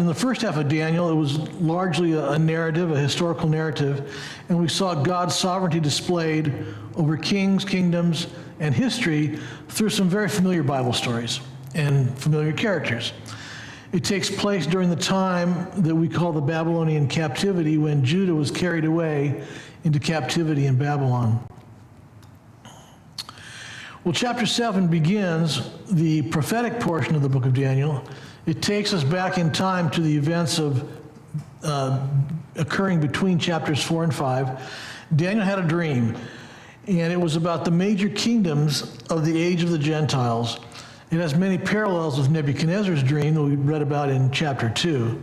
the first half of Daniel, it was largely a narrative, a historical narrative, and we saw God's sovereignty displayed over kings, kingdoms, and history through some very familiar Bible stories and familiar characters. It takes place during the time that we call the Babylonian captivity, when Judah was carried away into captivity in Babylon. Well, chapter 7 begins the prophetic portion of the book of Daniel. It takes us back in time to the events of occurring between chapters 4 and 5. Daniel had a dream, and it was about the major kingdoms of the age of the Gentiles. It has many parallels with Nebuchadnezzar's dream that we read about in chapter 2.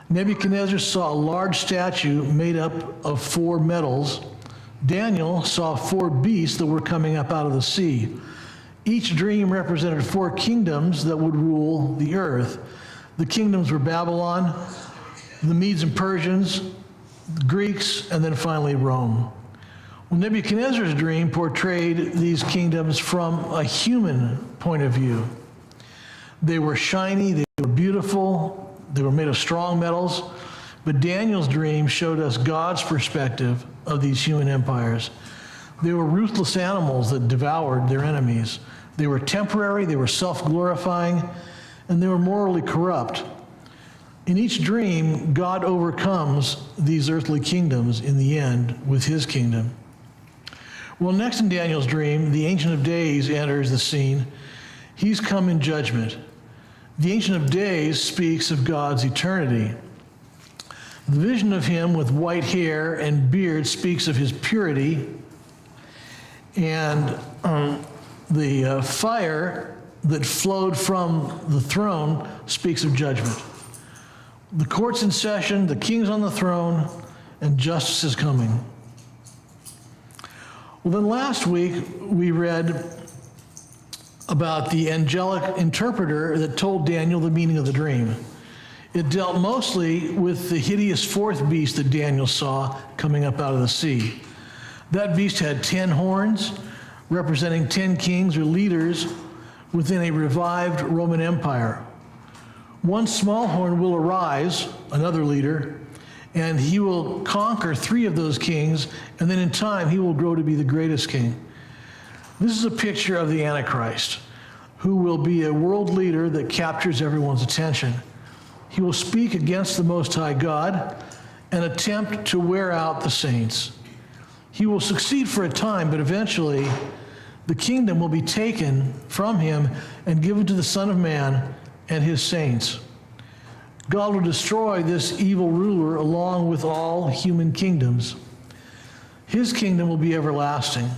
Nebuchadnezzar saw a large statue made up of 4 metals. Daniel saw 4 beasts that were coming up out of the sea. Each dream represented 4 kingdoms that would rule the earth. The kingdoms were Babylon, the Medes and Persians, the Greeks, and then finally Rome. Well, Nebuchadnezzar's dream portrayed these kingdoms from a human point of view. They were shiny, they were beautiful, they were made of strong metals, but Daniel's dream showed us God's perspective of these human empires. They were ruthless animals that devoured their enemies. They were temporary, they were self-glorifying, and they were morally corrupt. In each dream, God overcomes these earthly kingdoms in the end with his kingdom. Well, next in Daniel's dream, the Ancient of Days enters the scene. He's come in judgment. The Ancient of Days speaks of God's eternity. The vision of him with white hair and beard speaks of his purity, and the fire that flowed from the throne speaks of judgment. The court's in session, the king's on the throne, and justice is coming. Well, then last week we read about the angelic interpreter that told Daniel the meaning of the dream. It dealt mostly with the hideous 4th beast that Daniel saw coming up out of the sea. That beast had 10 horns, representing 10 kings or leaders within a revived Roman Empire. One small horn will arise, another leader, and he will conquer 3 of those kings, and then in time he will grow to be the greatest king. This is a picture of the Antichrist, who will be a world leader that captures everyone's attention. He will speak against the Most High God and attempt to wear out the saints. He will succeed for a time, but eventually the kingdom will be taken from him and given to the Son of Man and his saints. God will destroy this evil ruler along with all human kingdoms. His kingdom will be everlasting.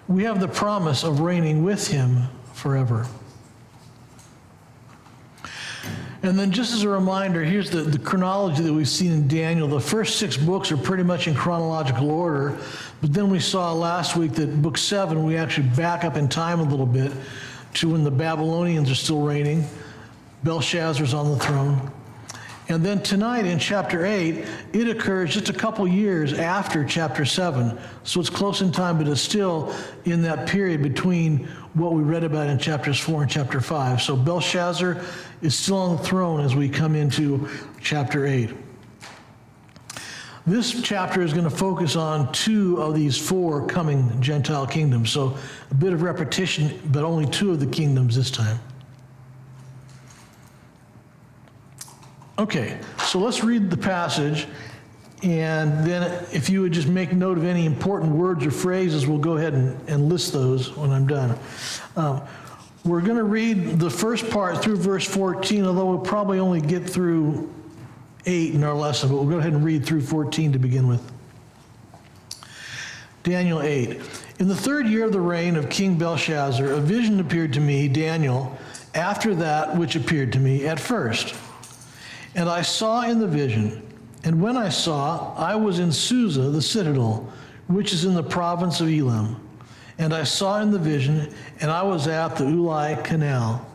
We have the promise of reigning with him forever. And then just as a reminder, here's the chronology that we've seen in Daniel. The first 6 books are pretty much in chronological order, but then we saw last week that book 7, we actually back up in time a little bit to when the Babylonians are still reigning. Belshazzar's on the throne. And then tonight in chapter 8, it occurs just a couple years after chapter 7. So it's close in time, but it's still in that period between what we read about in chapters 4 and chapter 5. So Belshazzar is still on the throne as we come into chapter 8. This chapter is going to focus on 2 of these 4 coming Gentile kingdoms. So a bit of repetition, but only 2 of the kingdoms this time. Okay, so let's read the passage, and then if you would just make note of any important words or phrases, we'll go ahead and list those when I'm done. We're going to read the first part through verse 14, although we'll probably only get through 8 in our lesson, but we'll go ahead and read through 14 to begin with. Daniel 8. In the 3rd year of the reign of King Belshazzar, a vision appeared to me, Daniel, after that which appeared to me at first. And I saw in the vision, and when I saw, I was in Susa, the citadel, which is in the province of Elam. And I saw in the vision, and I was at the Ulai Canal.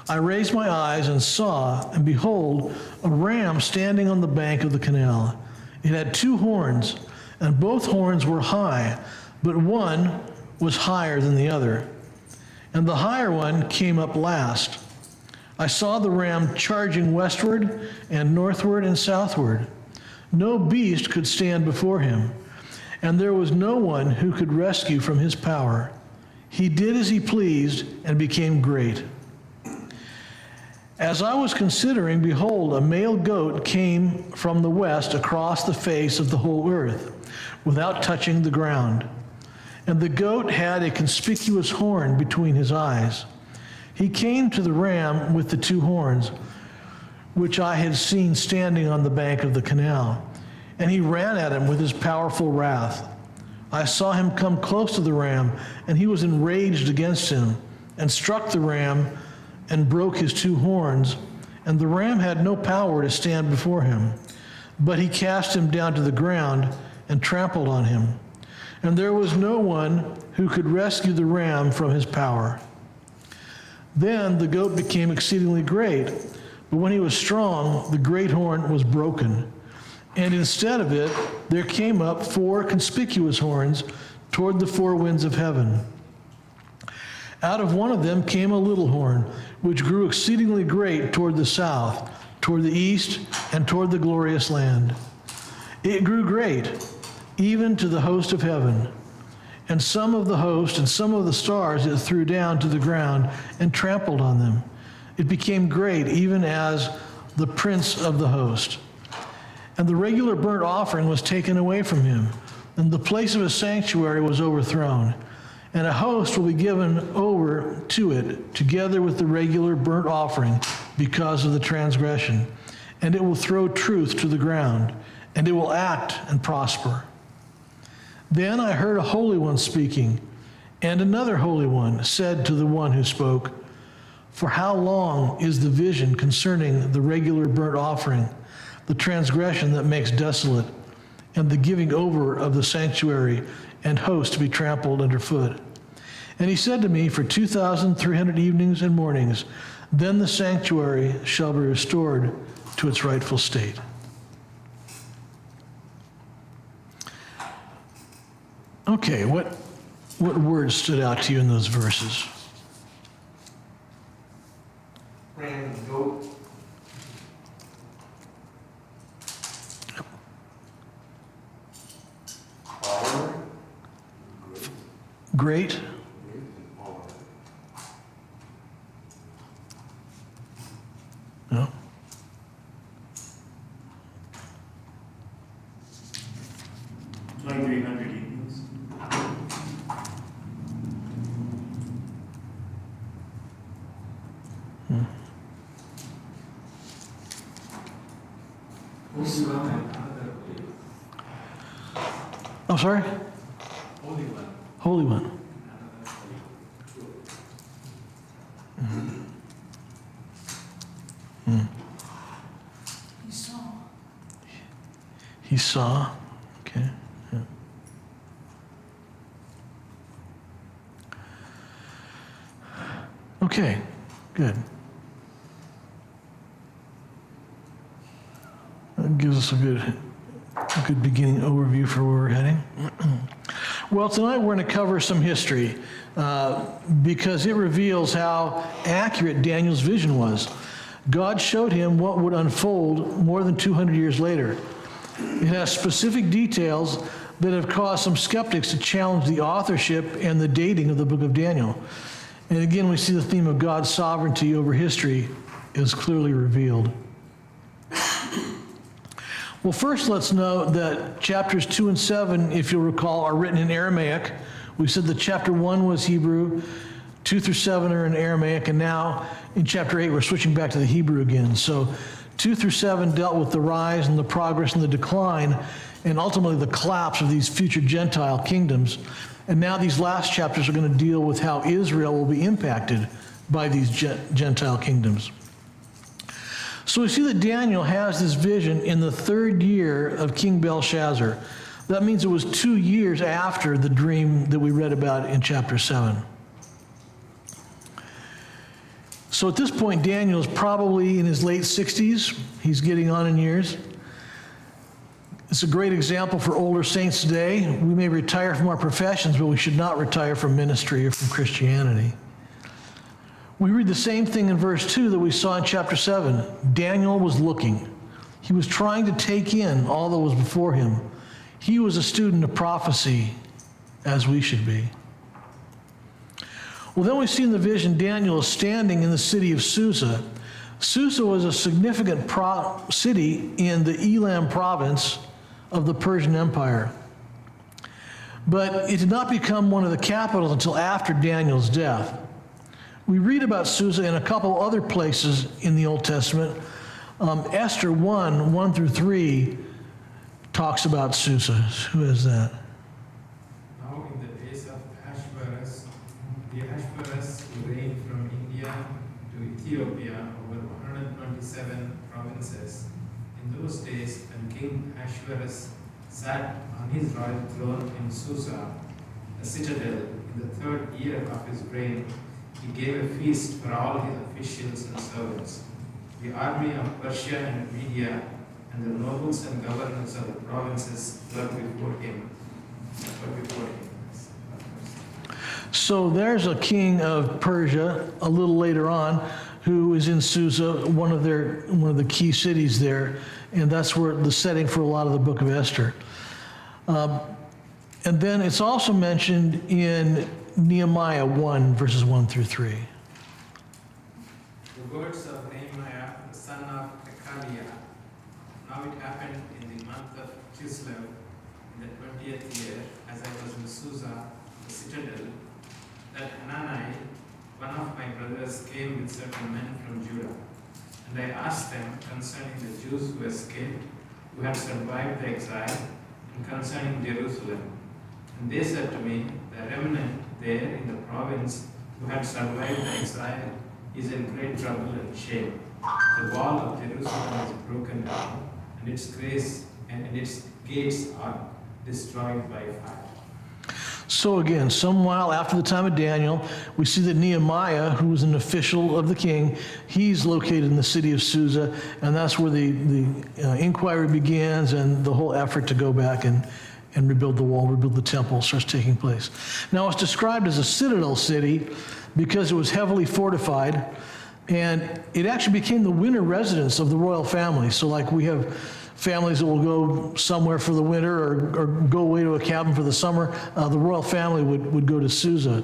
I raised my eyes and saw, and behold, a ram standing on the bank of the canal. It had 2 horns, and both horns were high, but one was higher than the other. And the higher one came up last. I saw the ram charging westward and northward and southward. No beast could stand before him, and there was no one who could rescue from his power. He did as he pleased and became great. As I was considering, behold, a male goat came from the west across the face of the whole earth, without touching the ground. And the goat had a conspicuous horn between his eyes. He came to the ram with the two horns, which I had seen standing on the bank of the canal, and he ran at him with his powerful wrath. I saw him come close to the ram, and he was enraged against him, and struck the ram and broke his two horns, and the ram had no power to stand before him. But he cast him down to the ground and trampled on him. And there was no one who could rescue the ram from his power. Then the goat became exceedingly great, but when he was strong, the great horn was broken. And instead of it, there came up 4 conspicuous horns toward the 4 winds of heaven. Out of one of them came a little horn, which grew exceedingly great toward the south, toward the east, and toward the glorious land. It grew great, even to the host of heaven. And some of the host and some of the stars it threw down to the ground and trampled on them. It became great, even as the prince of the host. And the regular burnt offering was taken away from him, and the place of his sanctuary was overthrown. And a host will be given over to it, together with the regular burnt offering, because of the transgression. And it will throw truth to the ground, and it will act and prosper. Then I heard a holy one speaking, and another holy one said to the one who spoke, "For how long is the vision concerning the regular burnt offering, the transgression that makes desolate, and the giving over of the sanctuary and host to be trampled underfoot?" And he said to me, "For 2,300 evenings and mornings, then the sanctuary shall be restored to its rightful state." Okay, what words stood out to you in those verses? Ram and goat. Power. Great. No. 2,300 evenings. I'm sorry? Holy one. Holy One. He saw. Okay. Yeah. Okay, good. That gives us a good beginning overview for where we're heading. Well, tonight we're going to cover some history because it reveals how accurate Daniel's vision was. God showed him what would unfold more than 200 years later. It has specific details that have caused some skeptics to challenge the authorship and the dating of the book of Daniel. And again, we see the theme of God's sovereignty over history is clearly revealed. Well, first let's note that chapters 2 and 7, if you'll recall, are written in Aramaic. We said that chapter 1 was Hebrew, 2 through 7 are in Aramaic, and now in chapter 8 we're switching back to the Hebrew again. So 2 through 7 dealt with the rise and the progress and the decline and ultimately the collapse of these future Gentile kingdoms. And now these last chapters are going to deal with how Israel will be impacted by these Gentile kingdoms. So we see that Daniel has this vision in the 3rd year of King Belshazzar. That means it was 2 years after the dream that we read about in chapter 7. So at this point, Daniel is probably in his late 60s. He's getting on in years. It's a great example for older saints today. We may retire from our professions, but we should not retire from ministry or from Christianity. We read the same thing in verse 2 that we saw in chapter 7. Daniel was looking. He was trying to take in all that was before him. He was a student of prophecy, as we should be. Well, then we see in the vision Daniel is standing in the city of Susa. Susa was a significant city in the Elam province of the Persian Empire. But it did not become one of the capitals until after Daniel's death. We read about Susa in a couple other places in the Old Testament. Esther 1 through 3 talks about Susa. Who is that? Now in the days of Ahasuerus, the Ahasuerus who reigned from India to Ethiopia over 127 provinces. In those days, when King Ahasuerus sat on his royal throne in Susa, a citadel, in the 3rd year of his reign, he gave a feast for all his officials and servants. The army of Persia and Media and the nobles and governors of the provinces were before him. So there's a king of Persia a little later on who is in Susa, one of the key cities there, and that's where the setting for a lot of the book of Esther. And then it's also mentioned in Nehemiah 1, verses 1 through 3. The words of Nehemiah, the son of Hekaliah. Now it happened in the month of Kislev, in the 20th year, as I was in Susa, the citadel, that Hanani, one of my brothers, came with certain men from Judah. And I asked them concerning the Jews who escaped, who had survived the exile, and concerning Jerusalem. And they said to me, the remnant there in the province who had survived the exile is in great trouble and shame. The wall of Jerusalem is broken down, and its gates are destroyed by fire. So again, some while after the time of Daniel, we see that Nehemiah, who was an official of the king, he's located in the city of Susa, and that's where the inquiry begins and the whole effort to go back and rebuild the wall, rebuild the temple starts taking place. Now, it's described as a citadel city because it was heavily fortified, and it actually became the winter residence of the royal family. So like we have families that will go somewhere for the winter or go away to a cabin for the summer, the royal family would go to Susa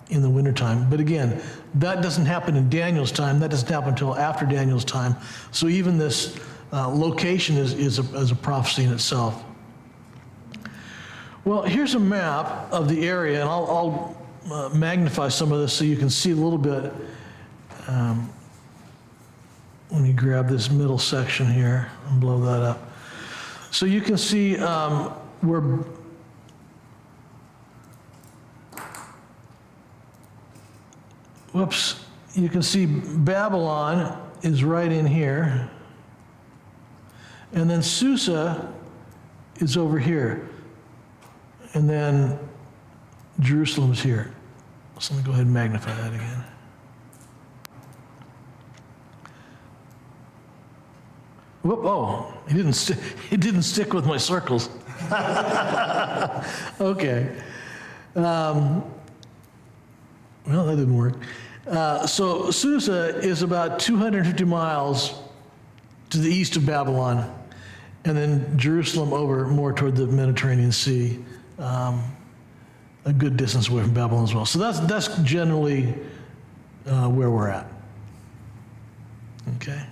in the wintertime. But again, that doesn't happen in Daniel's time. That doesn't happen until after Daniel's time. So even this location is a prophecy in itself. Well, here's a map of the area, and I'll magnify some of this so you can see a little bit. Let me grab this middle section here and blow that up. So you can see where you can see Babylon is right in here, and then Susa is over here, and then Jerusalem's here. So let me go ahead and magnify that again. Whoop, oh, it didn't stick with my circles. Okay. Well, that didn't work. So Susa is about 250 miles to the east of Babylon, and then Jerusalem over more toward the Mediterranean Sea, a good distance away from Babylon as well. So that's generally where we're at. Okay.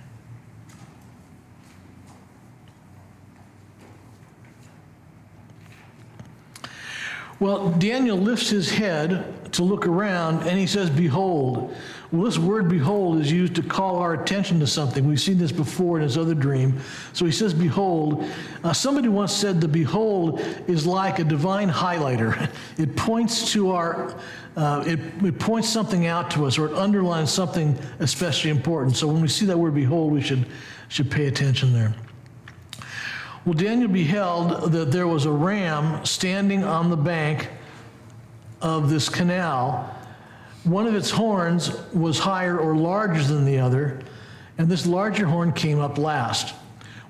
Well, Daniel lifts his head to look around, and he says, behold. Well, this word behold is used to call our attention to something. We've seen this before in his other dream. So he says, behold. Somebody once said the behold is like a divine highlighter. It points to it points something out to us, or it underlines something especially important. So when we see that word behold, we should pay attention there. Well, Daniel beheld that there was a ram standing on the bank of this canal. One of its horns was higher or larger than the other, and this larger horn came up last.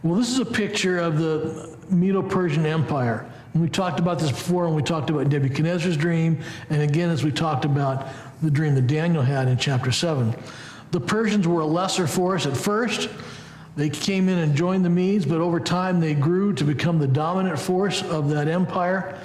Well, this is a picture of the Medo-Persian Empire. And we talked about this before when we talked about Nebuchadnezzar's dream, and again as we talked about the dream that Daniel had in chapter 7. The Persians were a lesser force at first. They came in and joined the Medes, but over time they grew to become the dominant force of that empire.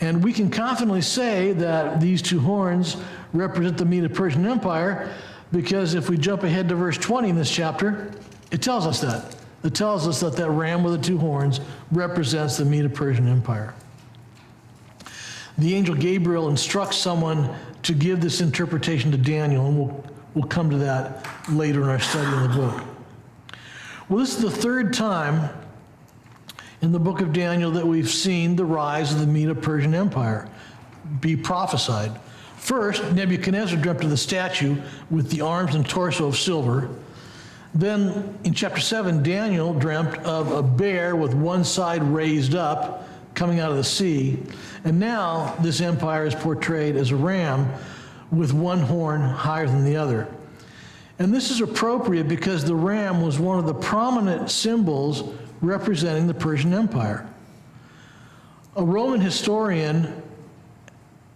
And we can confidently say that these two horns represent the Medo-Persian Empire, because if we jump ahead to verse 20 in this chapter, it tells us that. It tells us that that ram with the two horns represents the Medo-Persian Empire. The angel Gabriel instructs someone to give this interpretation to Daniel, and we'll come to that later in our study in the book. Well, this is the third time in the book of Daniel that we've seen the rise of the Medo-Persian Empire be prophesied. First, Nebuchadnezzar dreamt of the statue with the arms and torso of silver. Then in chapter 7, Daniel dreamt of a bear with one side raised up coming out of the sea. And now this empire is portrayed as a ram with one horn higher than the other. And this is appropriate because the ram was one of the prominent symbols representing the Persian Empire. A Roman historian,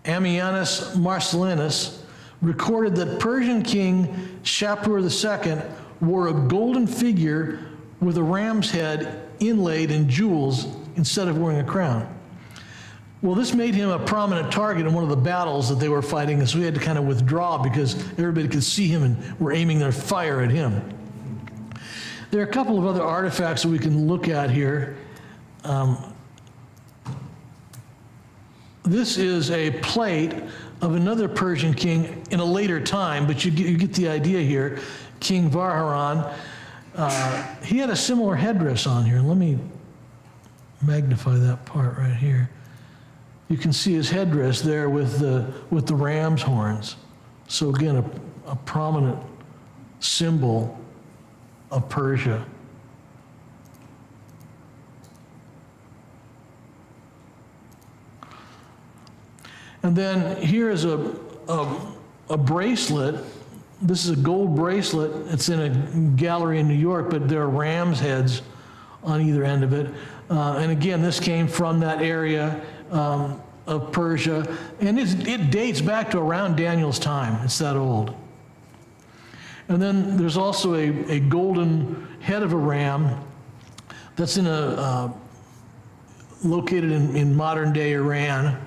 Ammianus Marcellinus, recorded that Persian king Shapur II wore a golden figure with a ram's head inlaid in jewels instead of wearing a crown. Well, this made him a prominent target in one of the battles that they were fighting, and so he had to kind of withdraw because everybody could see him and were aiming their fire at him. There are a couple of other artifacts that we can look at here. This is a plate of another Persian king in a later time, but you get the idea here. King Varharan, he had a similar headdress on here. Let me magnify that part right here. You can see his headdress there with the ram's horns. So again, a prominent symbol of Persia. And then here is a bracelet. This is a gold bracelet. It's in a gallery in New York, but there are ram's heads on either end of it. And again, this came from that area of Persia. And it dates back to around Daniel's time. It's that old. And then there's also a golden head of a ram that's located in modern day Iran.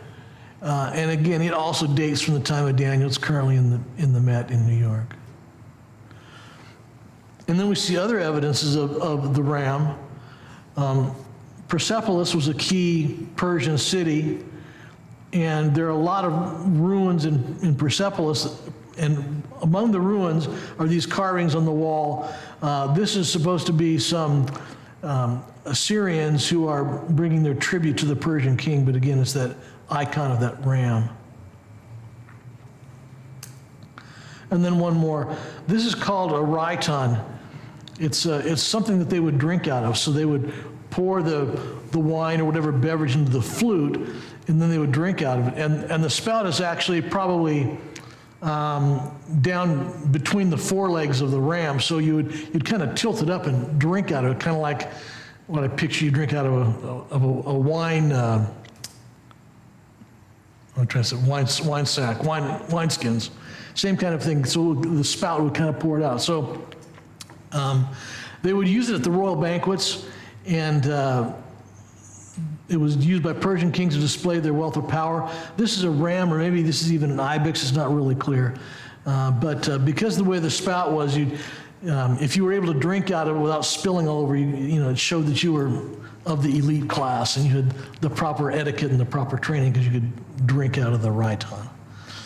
And again, it also dates from the time of Daniel. It's currently in the Met in New York. And then we see other evidences of the ram. Persepolis was a key Persian city, and there are a lot of ruins in Persepolis, and among the ruins are these carvings on the wall. This is supposed to be some Assyrians who are bringing their tribute to the Persian king, but again, it's that icon of that ram. And then one more. This is called a raitan. It's something that they would drink out of. So they would pour the wine or whatever beverage into the flute, and then they would drink out of it. And the spout is actually probably down between the forelegs of the ram. So you'd kind of tilt it up and drink out of it, kind of like what I picture you drink out of a wine. I'm trying to say wine sack, wine skins, same kind of thing. So the spout would kind of pour it out. So they would use it at the royal banquets, and it was used by Persian kings to display their wealth or power. This is a ram, or maybe this is even an ibex. It's not really clear. But because of the way the spout was, if you were able to drink out of it without spilling all over, it showed that you were of the elite class, and you had the proper etiquette and the proper training because you could drink out of the raitan.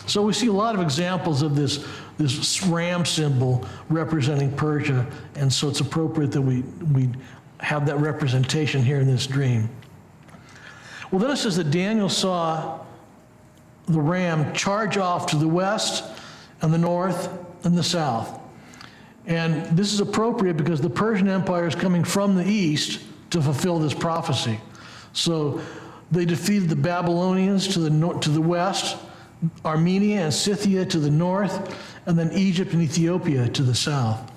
So we see a lot of examples of this ram symbol representing Persia, and so it's appropriate that we have that representation here in this dream. Well, then it says that Daniel saw the ram charge off to the west and the north and the south. And this is appropriate because the Persian Empire is coming from the east to fulfill this prophecy. So they defeated the Babylonians to the west, Armenia and Scythia to the north, and then Egypt and Ethiopia to the south.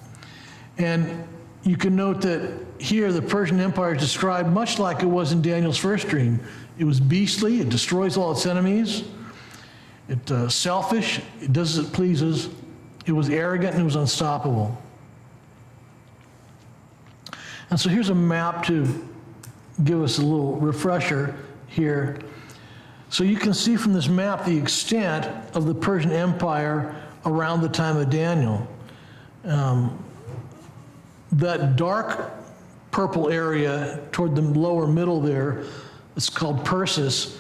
And you can note that here the Persian Empire is described much like it was in Daniel's first dream. It was beastly. It destroys all its enemies. It selfish. It does as it pleases. It was arrogant and it was unstoppable. And so here's a map to give us a little refresher here. So you can see from this map the extent of the Persian Empire around the time of Daniel. That dark purple area toward the lower middle there, it's called Persis.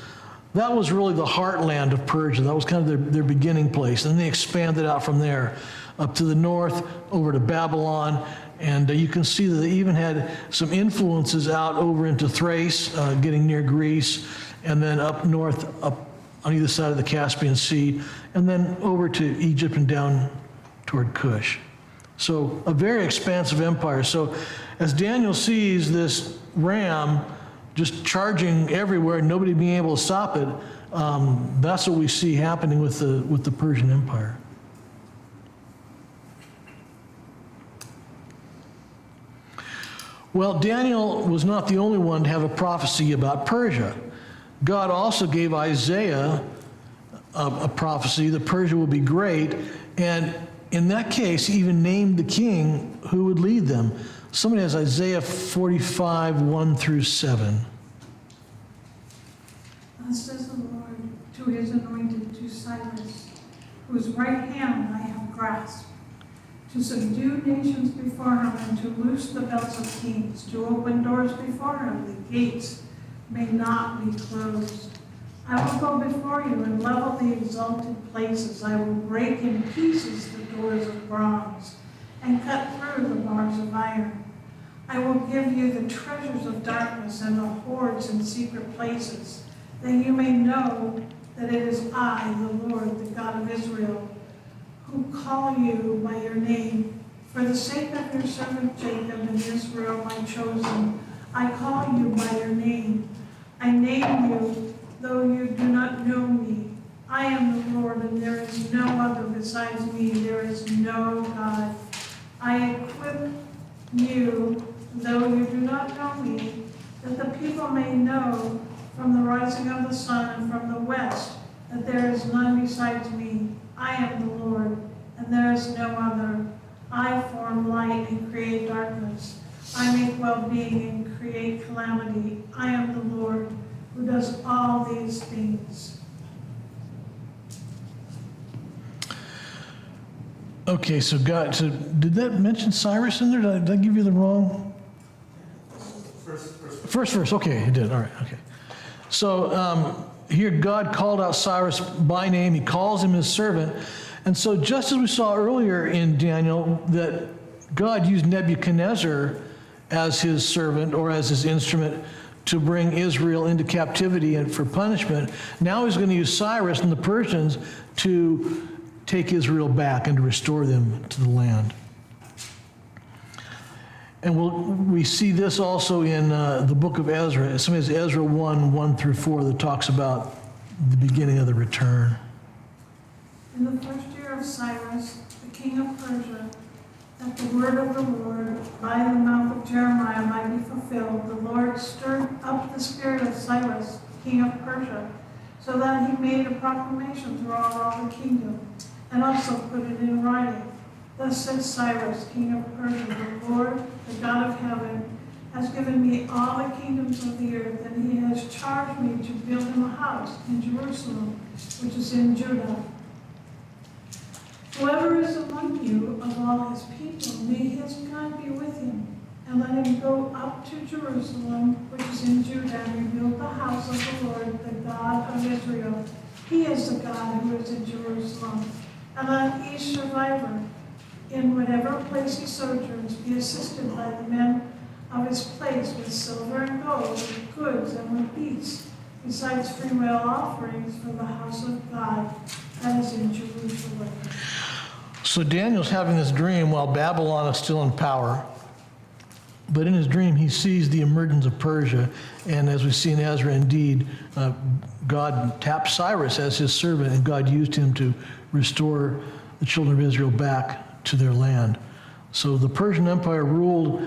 That was really the heartland of Persia. That was kind of their beginning place. And they expanded out from there up to the north, over to Babylon. And you can see that they even had some influences out over into Thrace, getting near Greece, and then up north, up on either side of the Caspian Sea, and then over to Egypt and down toward Cush. So a very expansive empire. So as Daniel sees this ram just charging everywhere, nobody being able to stop it, that's what we see happening with the Persian Empire. Well, Daniel was not the only one to have a prophecy about Persia. God also gave Isaiah a prophecy that Persia will be great, and in that case, he even named the king who would lead them. Somebody has Isaiah 45, 1 through 7. Thus says the Lord to his anointed, to Cyrus, whose right hand I have grasped, to subdue nations before him and to loose the belts of kings, to open doors before him, the gates may not be closed. I will go before you and level the exalted places. I will break in pieces the doors of bronze and cut through the bars of iron. I will give you the treasures of darkness and the hoards in secret places, that you may know that it is I, the Lord, the God of Israel, who call you by your name. For the sake of your servant Jacob and Israel, my chosen, I call you by your name. I name you, though you do not know me. I am the Lord, and there is no other besides me. There is no God. I equip you, though you do not know me, that the people may know from the rising of the sun and from the west that there is none besides me. I am the Lord, and there is no other. I form light and create darkness. I make well-being and create calamity. I am the Lord who does all these things. Okay, so did that mention Cyrus in there? Did I give you the wrong? First verse, okay, it did, all right, okay. So here God called out Cyrus by name. He calls him his servant. And so just as we saw earlier in Daniel that God used Nebuchadnezzar as his servant or as his instrument to bring Israel into captivity and for punishment, now he's going to use Cyrus and the Persians to take Israel back and to restore them to the land. And we see this also in the book of Ezra. Somebody has Ezra 1, 1 through 4 that talks about the beginning of the return. In the first year of Cyrus, the king of Persia, that the word of the Lord by the mouth of Jeremiah might be fulfilled, the Lord stirred up the spirit of Cyrus, king of Persia, so that he made a proclamation throughout all the kingdom, and also put it in writing. Thus says Cyrus, king of Persia, the Lord, the God of heaven, has given me all the kingdoms of the earth, and he has charged me to build him a house in Jerusalem, which is in Judah. Whoever is among you of all his people, may his God be with him, and let him go up to Jerusalem, which is in Judah, and rebuild the house of the Lord, the God of Israel. He is the God who is in Jerusalem. And let each survivor, in whatever place he sojourns, be assisted by the men of his place with silver and gold, with goods and with peace, besides freewill offerings for the house of God that is in Jerusalem. So Daniel's having this dream while Babylon is still in power. But in his dream, he sees the emergence of Persia. And as we see in Ezra, indeed, God tapped Cyrus as his servant, and God used him to restore the children of Israel back to their land. So the Persian Empire ruled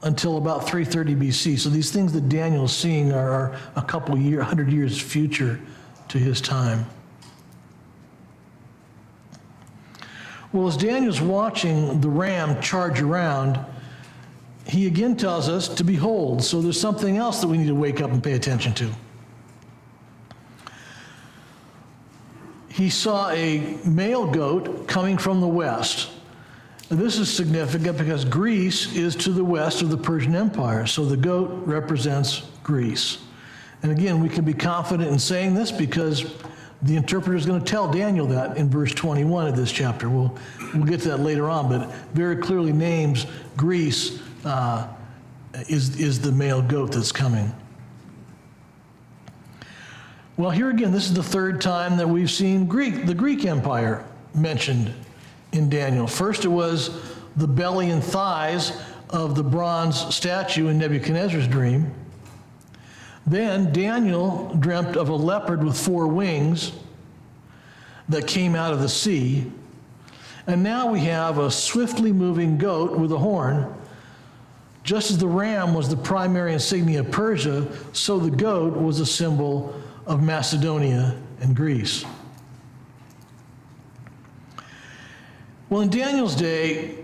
until about 330 BC. So these things that Daniel is seeing are a couple years, 100 years future to his time. Well, as Daniel's watching the ram charge around, he again tells us to behold. So there's something else that we need to wake up and pay attention to. He saw a male goat coming from the west. And this is significant because Greece is to the west of the Persian Empire, so the goat represents Greece. And again, we can be confident in saying this because the interpreter is going to tell Daniel that in verse 21 of this chapter. We'll get to that later on, but very clearly names Greece is the male goat that's coming. Well, here again, this is the third time that we've seen the Greek Empire mentioned in Daniel. First, it was the belly and thighs of the bronze statue in Nebuchadnezzar's dream. Then Daniel dreamt of a leopard with 4 wings that came out of the sea. And now we have a swiftly moving goat with a horn. Just as the ram was the primary insignia of Persia, so the goat was a symbol of Macedonia and Greece. Well, in Daniel's day,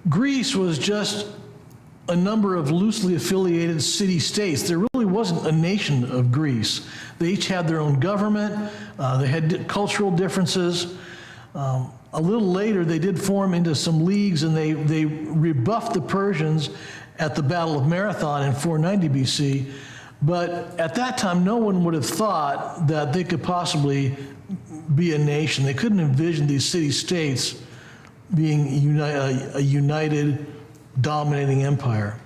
Greece was just a number of loosely affiliated city-states. There really wasn't a nation of Greece. They each had their own government. They had cultural differences. A little later, they did form into some leagues, and they rebuffed the Persians at the Battle of Marathon in 490 BC. But at that time, no one would have thought that they could possibly be a nation. They couldn't envision these city-states being a united, dominating empire.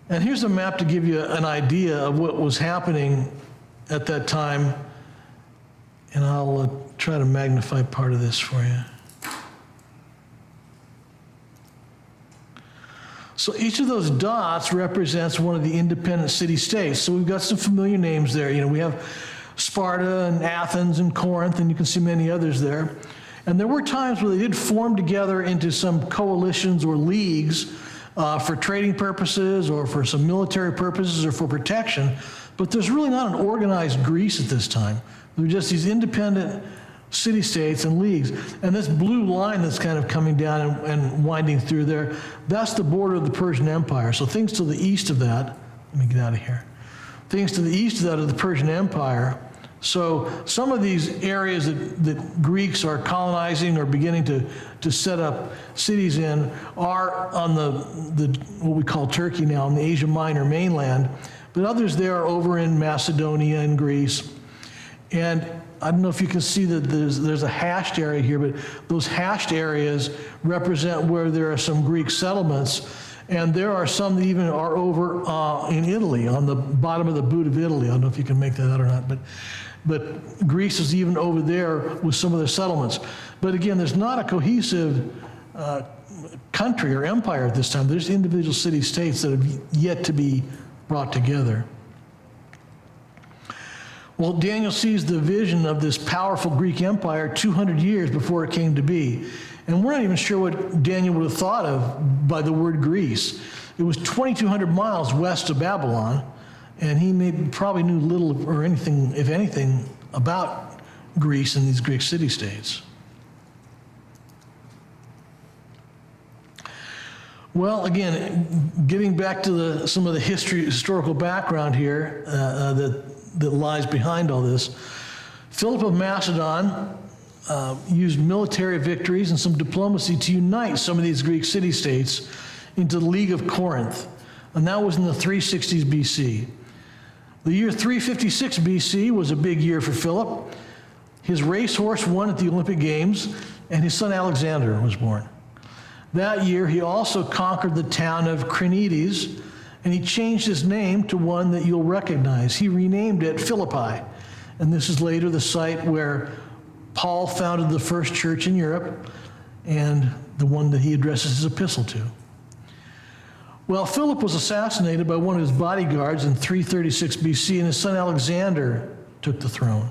And here's a map to give you an idea of what was happening at that time. And I'll try to magnify part of this for you. So each of those dots represents one of the independent city-states. So we've got some familiar names there. We have Sparta and Athens and Corinth, and you can see many others there. And there were times where they did form together into some coalitions or leagues for trading purposes or for some military purposes or for protection. But there's really not an organized Greece at this time. There are just these independent city-states and leagues. And this blue line that's kind of coming down and winding through there, that's the border of the Persian Empire. So things to the east of that, let me get out of here. Things to the east of that are the Persian Empire. So some of these areas that Greeks are colonizing or beginning to set up cities in are on the what we call Turkey now, on the Asia Minor mainland. But others there are over in Macedonia and Greece. And I don't know if you can see that there's a hashed area here, but those hashed areas represent where there are some Greek settlements. And there are some that even are over in Italy, on the bottom of the boot of Italy. I don't know if you can make that out or not, but Greece is even over there with some of their settlements. But again, there's not a cohesive country or empire at this time. There's individual city-states that have yet to be brought together. Well, Daniel sees the vision of this powerful Greek empire 200 years before it came to be. And we're not even sure what Daniel would have thought of by the word Greece. It was 2,200 miles west of Babylon, and he probably knew little or anything, if anything, about Greece and these Greek city-states. Well, again, getting back to some of the historical background here that lies behind all this, Philip of Macedon used military victories and some diplomacy to unite some of these Greek city-states into the League of Corinth, and that was in the 360s BC. The year 356 BC was a big year for Philip. His racehorse won at the Olympic Games, and his son Alexander was born. That year, he also conquered the town of Crenides, and he changed his name to one that you'll recognize. He renamed it Philippi, and this is later the site where Paul founded the first church in Europe, and the one that he addresses his epistle to. Well, Philip was assassinated by one of his bodyguards in 336 BC, and his son Alexander took the throne.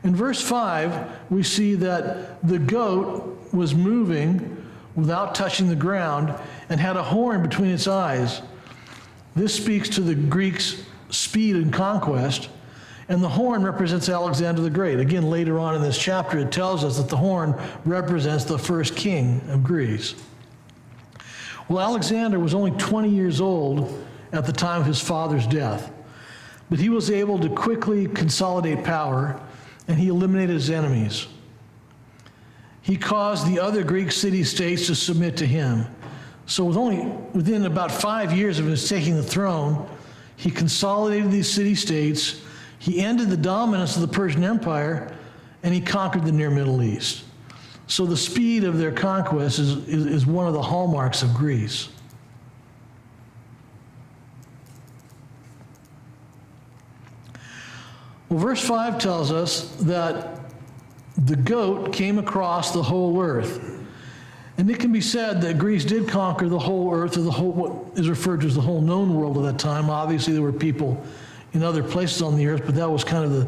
In verse 5, we see that the goat was moving without touching the ground and had a horn between its eyes. This speaks to the Greeks' speed and conquest, and the horn represents Alexander the Great. Again, later on in this chapter, it tells us that the horn represents the first king of Greece. Well, Alexander was only 20 years old at the time of his father's death, but he was able to quickly consolidate power, and he eliminated his enemies. He caused the other Greek city-states to submit to him. So within about 5 years of his taking the throne, he consolidated these city-states, he ended the dominance of the Persian Empire, and he conquered the near Middle East. So the speed of their conquest is one of the hallmarks of Greece. Well, verse 5 tells us that the goat came across the whole earth. And it can be said that Greece did conquer the whole earth, or what is referred to as the whole known world at that time. Obviously, there were people in other places on the earth, but that was kind of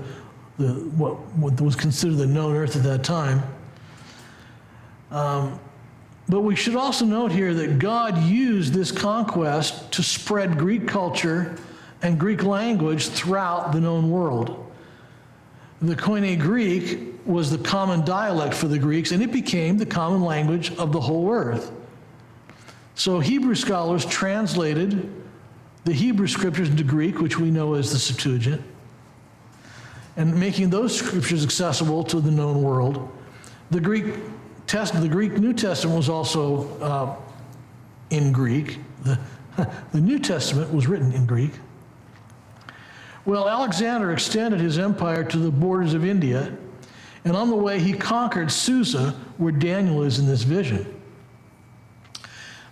what was considered the known earth at that time. But we should also note here that God used this conquest to spread Greek culture and Greek language throughout the known world. The Koine Greek was the common dialect for the Greeks, and it became the common language of the whole earth. So Hebrew scholars translated the Hebrew scriptures into Greek, which we know as the Septuagint, and making those scriptures accessible to the known world. The Greek New Testament was also in Greek. The New Testament was written in Greek. Well, Alexander extended his empire to the borders of India, and on the way he conquered Susa, where Daniel is in this vision.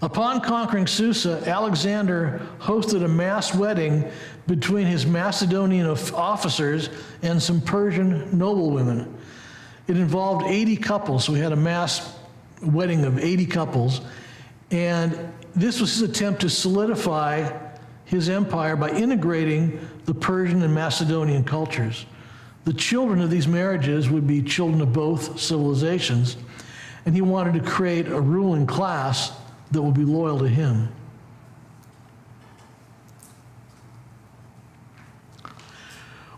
Upon conquering Susa, Alexander hosted a mass wedding between his Macedonian officers and some Persian noblewomen. It involved 80 couples, so he had a mass wedding of 80 couples, and this was his attempt to solidify his empire by integrating the Persian and Macedonian cultures. The children of these marriages would be children of both civilizations, and he wanted to create a ruling class that would be loyal to him.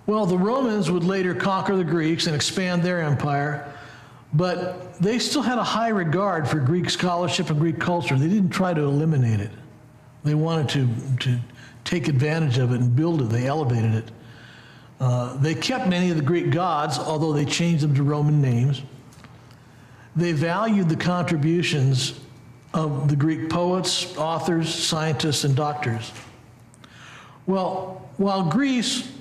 Well, the Romans would later conquer the Greeks and expand their empire, but they still had a high regard for Greek scholarship and Greek culture. They didn't try to eliminate it. They wanted to take advantage of it and build it. They elevated it. They kept many of the Greek gods, although they changed them to Roman names. They valued the contributions of the Greek poets, authors, scientists, and doctors. Well, while Greece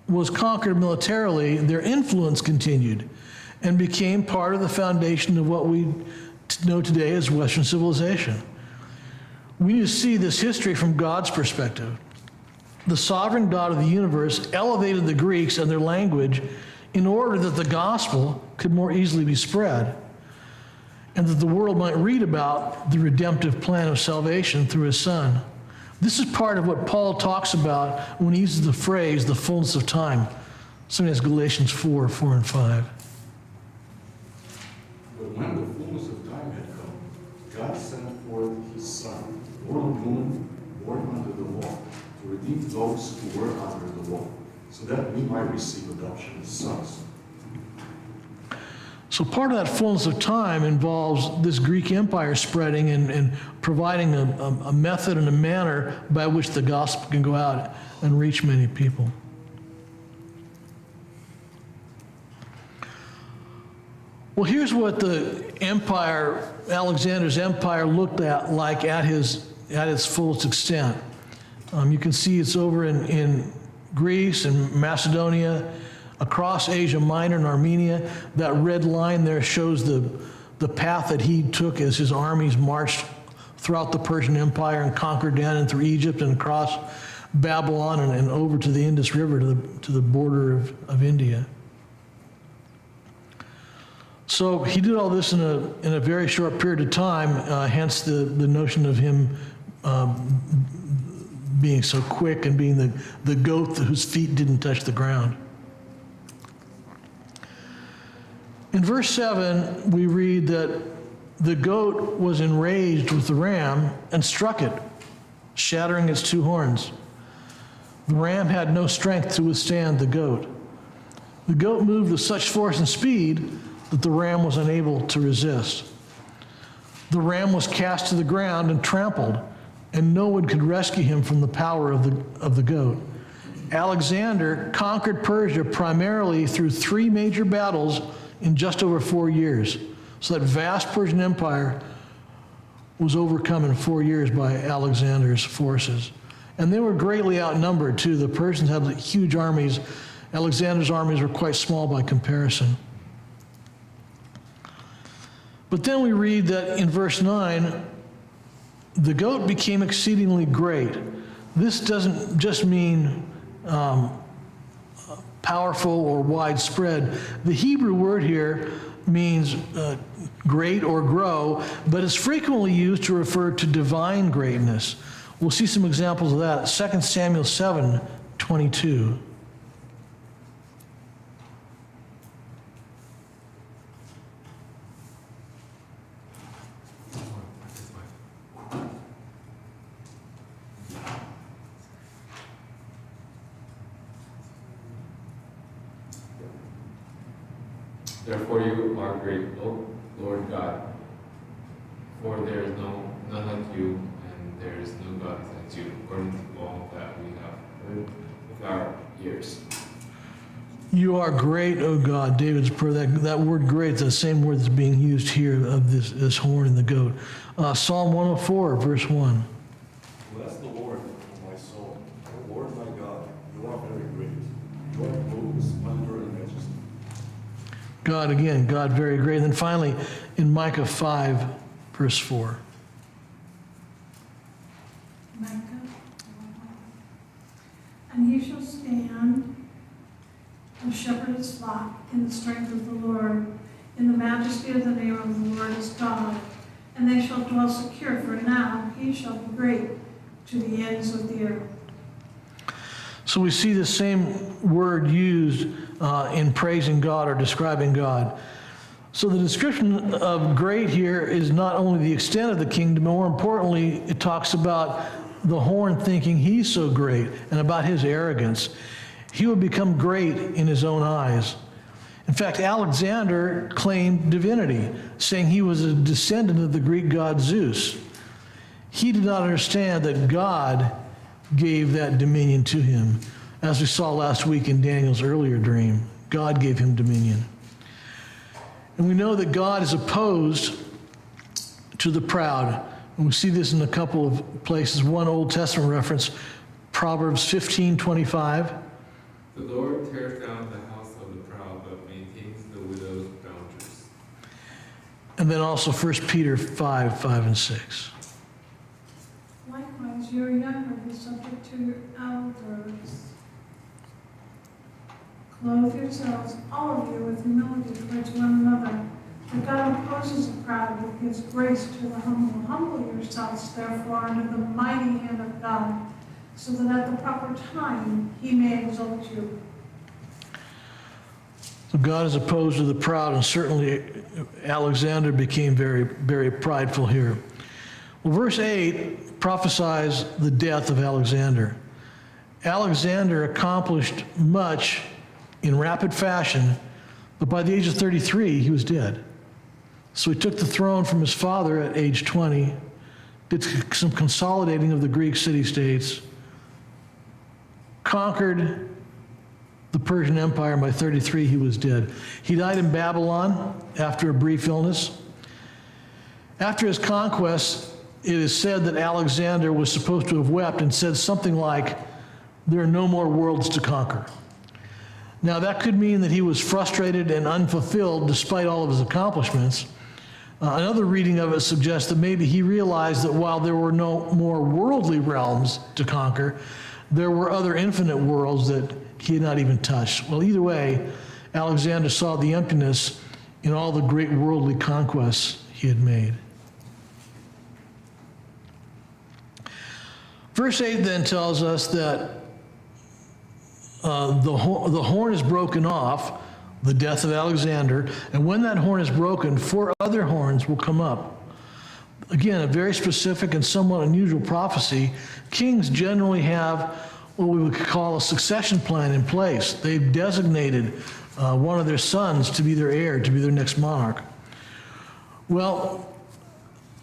was conquered militarily, their influence continued and became part of the foundation of what we know today as Western civilization. We need to see this history from God's perspective. The sovereign God of the universe elevated the Greeks and their language in order that the gospel could more easily be spread, and that the world might read about the redemptive plan of salvation through his Son. This is part of what Paul talks about when he uses the phrase, the fullness of time. Something as Galatians 4 and 5. But when the fullness of time had come, God sent forth his Son, born of woman, born under the law, to redeem those who were under the law, so that we might receive adoption as sons. So part of that fullness of time involves this Greek empire spreading and providing a method and a manner by which the gospel can go out and reach many people. Well, here's what the empire, Alexander's empire, looked like at its fullest extent. You can see it's over in Greece and Macedonia, across Asia Minor and Armenia. That red line there shows the path that he took as his armies marched throughout the Persian Empire and conquered down and through Egypt and across Babylon and over to the Indus River to the border of India. So he did all this in a very short period of time, hence the notion of him being so quick and being the goat whose feet didn't touch the ground. In verse 7, we read that the goat was enraged with the ram and struck it, shattering its two horns. The ram had no strength to withstand the goat. The goat moved with such force and speed that the ram was unable to resist. The ram was cast to the ground and trampled, and no one could rescue him from the power of the goat. Alexander conquered Persia primarily through 3 major battles in just over 4 years. So that vast Persian Empire was overcome in 4 years by Alexander's forces. And they were greatly outnumbered too. The Persians had huge armies. Alexander's armies were quite small by comparison. But then we read that in verse 9, the goat became exceedingly great. This doesn't just mean powerful or widespread. The Hebrew word here means great or grow, but it's frequently used to refer to divine greatness. We'll see some examples of that. 2 Samuel 7:22. Therefore you are great, O Lord God, for there is none like you, and there is no God besides you, according to all that we have heard with our ears. You are great, O God. David's prayer. That word great is the same word that's being used here of this horn and the goat. Psalm 104, verse 1. Bless the Lord, O my soul. O Lord my God, you are very great. You are clothed with splendor and majesty. God, again, God very great. And then finally, in Micah 5, verse 4. Micah. And he shall stand and shepherd his flock in the strength of the Lord, in the majesty of the name of the Lord his God. And they shall dwell secure, for now he shall be great to the ends of the earth. So we see the same word used in praising God or describing God. So the description of great here is not only the extent of the kingdom, but more importantly, it talks about the horn thinking he's so great and about his arrogance. He would become great in his own eyes. In fact, Alexander claimed divinity, saying he was a descendant of the Greek god Zeus. He did not understand that God gave that dominion to him. As we saw last week in Daniel's earlier dream, God gave him dominion. And we know that God is opposed to the proud. And we see this in a couple of places. One Old Testament reference, Proverbs 15:25. The Lord tears down the house of the proud, but maintains the widow's boundaries. And then also 1 Peter 5:5-6. Likewise, you are younger, be subject to your elders. Clothe yourselves, all of you, with humility towards one another. For God opposes the proud, but gives grace to the humble. Humble yourselves, therefore, under the mighty hand of God, so that at the proper time he may exalt you. So God is opposed to the proud, and certainly Alexander became very, very prideful here. Well, verse 8 prophesies the death of Alexander. Alexander accomplished much in rapid fashion, but by the age of 33, he was dead. So he took the throne from his father at age 20, did some consolidating of the Greek city-states, conquered the Persian Empire, and by 33, he was dead. He died in Babylon after a brief illness. After his conquest, it is said that Alexander was supposed to have wept and said something like, "There are no more worlds to conquer." Now, that could mean that he was frustrated and unfulfilled despite all of his accomplishments. Another reading of it suggests that maybe he realized that while there were no more worldly realms to conquer, there were other infinite worlds that he had not even touched. Well, either way, Alexander saw the emptiness in all the great worldly conquests he had made. Verse 8 then tells us that the horn is broken off, the death of Alexander, and when that horn is broken, 4 other horns will come up. Again, a very specific and somewhat unusual prophecy. Kings generally have what we would call a succession plan in place. They've designated one of their sons to be their heir, to be their next monarch. Well,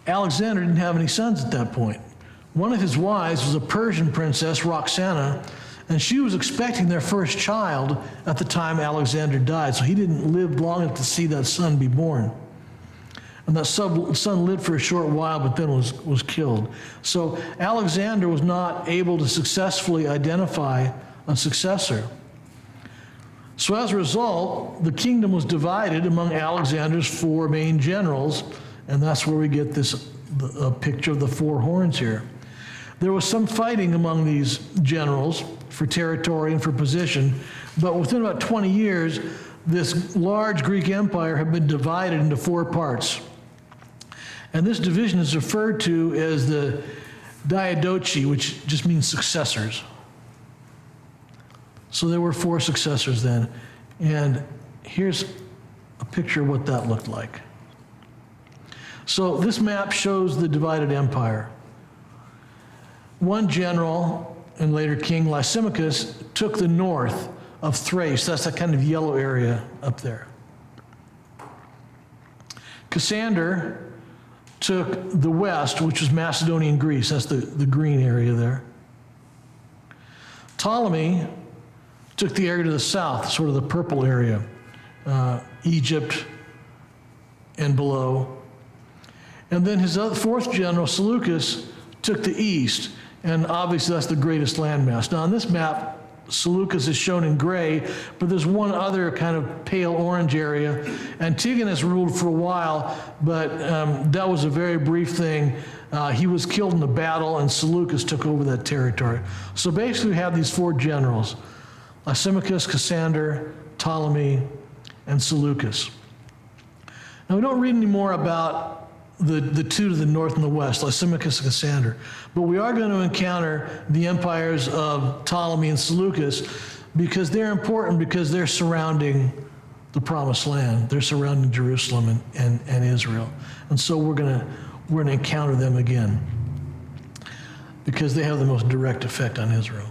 Alexander didn't have any sons at that point. One of his wives was a Persian princess, Roxana, and she was expecting their first child at the time Alexander died, so he didn't live long enough to see that son be born. And that son lived for a short while, but then was killed. So Alexander was not able to successfully identify a successor. So as a result, the kingdom was divided among Alexander's 4 main generals, and that's where we get this picture of the 4 horns here. There was some fighting among these generals for territory and for position, but within about 20 years, this large Greek empire had been divided into 4 parts. And this division is referred to as the diadochi, which just means successors. So there were 4 successors then. And here's a picture of what that looked like. So this map shows the divided empire. One general, and later King Lysimachus, took the north of Thrace. That's that kind of yellow area up there. Cassander took the west, which was Macedonian Greece. That's the green area there. Ptolemy took the area to the south, sort of the purple area, Egypt and below. And then his 4th general, Seleucus, took the east, and obviously that's the greatest landmass. Now on this map, Seleucus is shown in gray, but there's one other kind of pale orange area. Antigonus ruled for a while, but that was a very brief thing. He was killed in a battle, and Seleucus took over that territory. So basically we have these 4 generals: Lysimachus, Cassander, Ptolemy, and Seleucus. Now we don't read any more about the 2 to the north and the west, Lysimachus and Cassander. But we are going to encounter the empires of Ptolemy and Seleucus because they're important, because they're surrounding the Promised Land. They're surrounding Jerusalem and Israel. And so we're going to encounter them again because they have the most direct effect on Israel.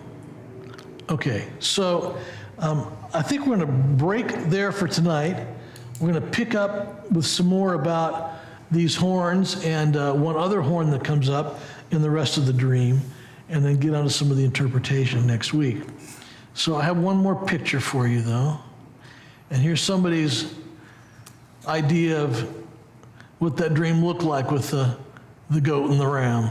Okay, so I think we're going to break there for tonight. We're going to pick up with some more about these horns and one other horn that comes up in the rest of the dream, and then get on to some of the interpretation next week. So I have one more picture for you, though. And here's somebody's idea of what that dream looked like with the goat and the ram.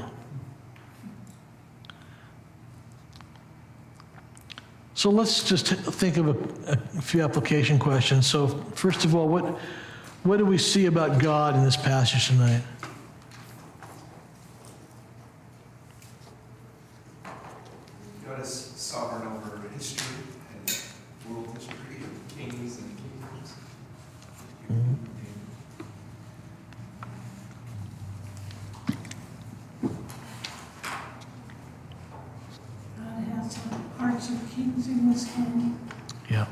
So let's just think of a few application questions. So first of all, what do we see about God in this passage tonight? God is sovereign over history and world history and kings and kingdoms. God has the hearts of kings in his hand. Yeah.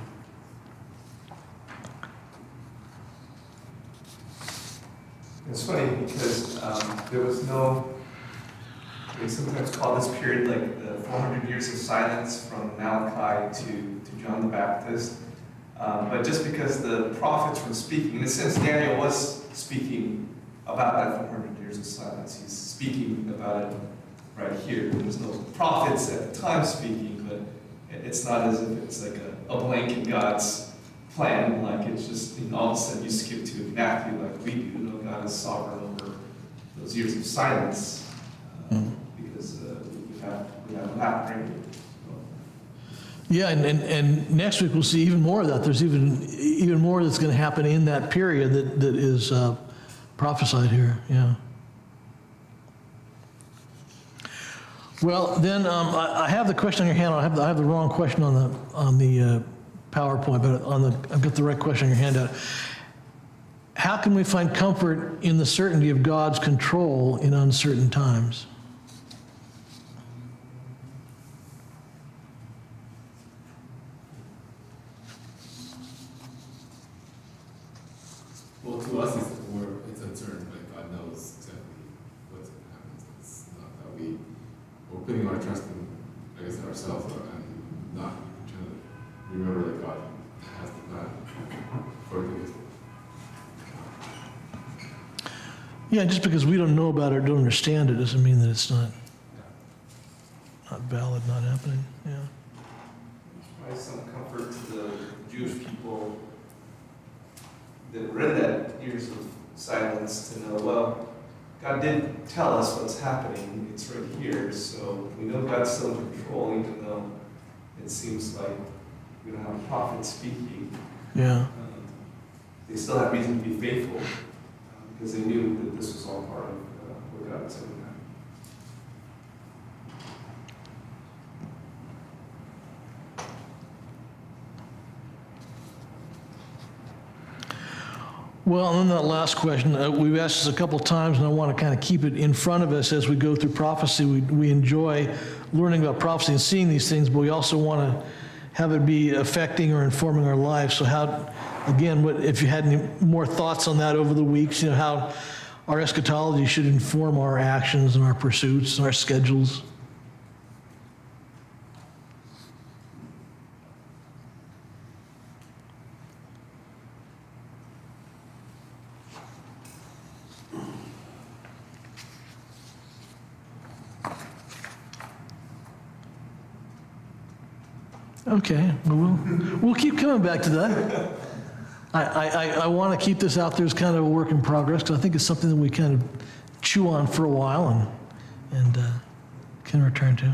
It's funny because there was no, we sometimes call this period like the 400 years of silence from Malachi to John the Baptist. But just because the prophets were speaking, in a sense Daniel was speaking about that 400 years of silence. He's speaking about it right here. There's no prophets at the time speaking, but it's not as if it's like a blank in God's plan, like it's just, all of a sudden you skip to Matthew like we do. No, God is sovereign over those years of silence because we have what happened right here. Yeah, and next week we'll see even more of that. There's even more that's going to happen in that period that is prophesied here. Yeah. Well, then I have the question on your hand. I have the wrong question on the PowerPoint, but I've got the right question on your handout. How can we find comfort in the certainty of God's control in uncertain times? putting our trust in, I guess, ourselves and not trying to remember that God has the plan for things. Yeah, just because we don't know about it or don't understand it doesn't mean that it's not valid, not happening. Yeah. There's probably some comfort to the Jewish people that were in that years of silence to know, well, God did tell us what's happening. It's right here, so we know God's still in control, even though it seems like we don't have a prophet speaking. Yeah. They still have reason to be faithful because they knew that this was all part of what God was doing. Well, and then that last question, we've asked this a couple times, and I want to kind of keep it in front of us as we go through prophecy. We enjoy learning about prophecy and seeing these things, but we also want to have it be affecting or informing our lives. So how, again, if you had any more thoughts on that over the weeks, how our eschatology should inform our actions and our pursuits and our schedules. Okay, we'll keep coming back to that. I want to keep this out there as kind of a work in progress because I think it's something that we kind of chew on for a while and can return to.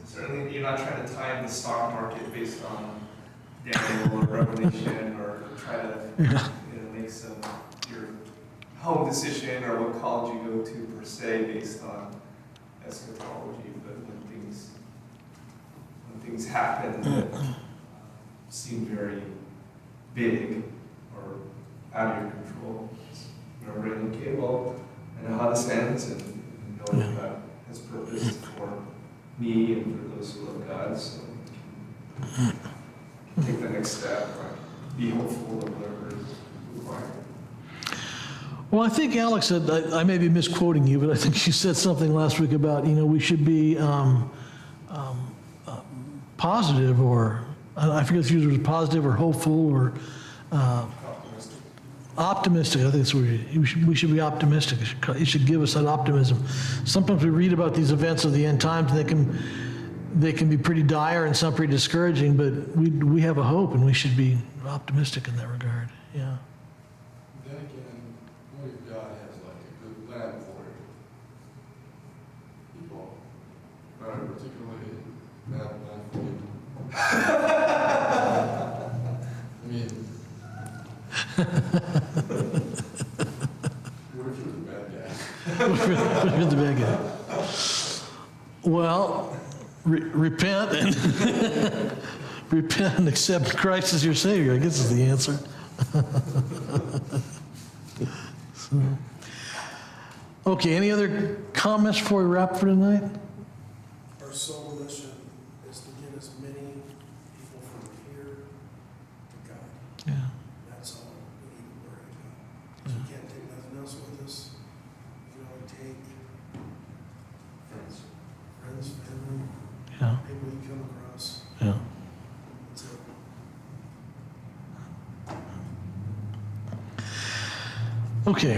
Certainly, you're not trying to time the stock market based on Daniel or Revelation, or try to make some your home decision or what college you go to per se based on eschatology. But when things happen that seem very big or out of your control, just remembering, okay, well, I know how this ends, and knowing that God has purpose for me and for those who love God, so take the next step, right? Be hopeful of whatever is required. Well, I think Alex said, I may be misquoting you, but I think she said something last week about, we should be positive, or I forget if it was positive or hopeful or optimistic. I think that's what we should be optimistic. It should give us that optimism. Sometimes we read about these events of the end times, and they can be pretty dire and some pretty discouraging, but we have a hope, and we should be optimistic in that regard. Yeah. Then again, what if God has like a good plan for people? Not a particularly bad plan for you. I mean, what if you're the bad guy? What if you're the bad guy? Well, repent and repent and accept Christ as your Savior, I guess is the answer. So, okay, any other comments before we wrap for tonight? Our sole mission is to get as many people from here to God. Yeah. That's all we need to worry about. Because we can't take nothing else with us. We can only take friends, family, Yeah. people you come across. Yeah. That's it. Okay.